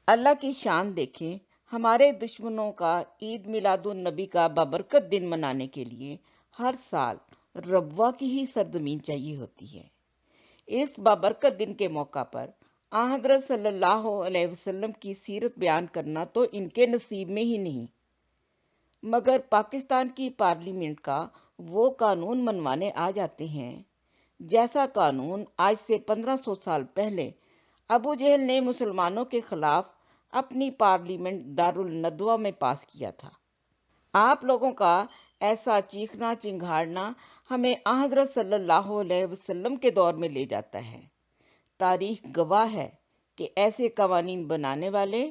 اللہ کی شان دیکھیں، ہمارے دشمنوں کا عید میلاد النبی کا بابرکت دن منانے کے لیے ہر سال ربوہ کی ہی سرزمین چاہیے ہوتی ہے۔ اس بابرکت دن کے موقع پر آن حضرت صلی اللہ علیہ وسلم کی سیرت بیان کرنا تو ان کے نصیب میں ہی نہیں، مگر پاکستان کی پارلیمنٹ کا وہ قانون منوانے آ جاتے ہیں جیسا قانون آج سے 1500 سال پہلے ابو جہل نے مسلمانوں کے خلاف اپنی پارلیمنٹ دارالندوہ میں پاس کیا تھا۔ آپ لوگوں کا ایسا چیخنا چنگھاڑنا ہمیں آن حضرت صلی اللہ علیہ وسلم کے دور میں لے جاتا ہے۔ تاریخ گواہ ہے کہ ایسے قوانین بنانے والے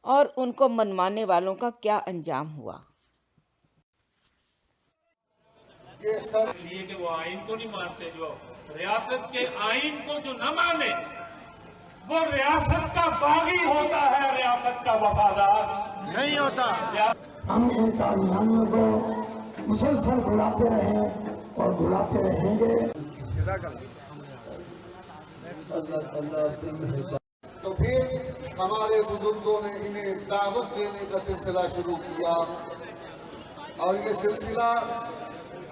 اور ان کو منوانے والوں کا کیا انجام ہوا۔ اس لیے کہ وہ آئین کو نہیں مانتے، جو ریاست کے آئین کو جو نہ مانے وہ ریاست کا باغی ہوتا ہے، ریاست کا وفادار نہیں ہوتا۔ ہم ان قادیانیوں کو مسلسل بلاتے رہے اور بلاتے رہیں گے۔ تو پھر ہمارے بزرگوں نے انہیں دعوت دینے کا سلسلہ شروع کیا، اور یہ سلسلہ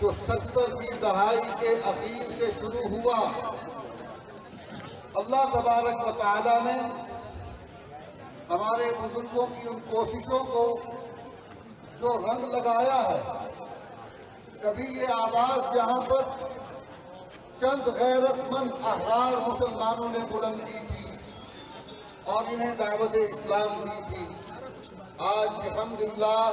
جو 70 کی دہائی کے اخیر سے شروع ہوا، اللہ تبارک و تعالی نے ہمارے بزرگوں کی ان کوششوں کو جو رنگ لگایا ہے۔ کبھی یہ آواز جہاں پر چند غیرت مند احرار مسلمانوں نے بلند کی تھی اور انہیں دعوت اسلام دی تھی، آج الحمدللہ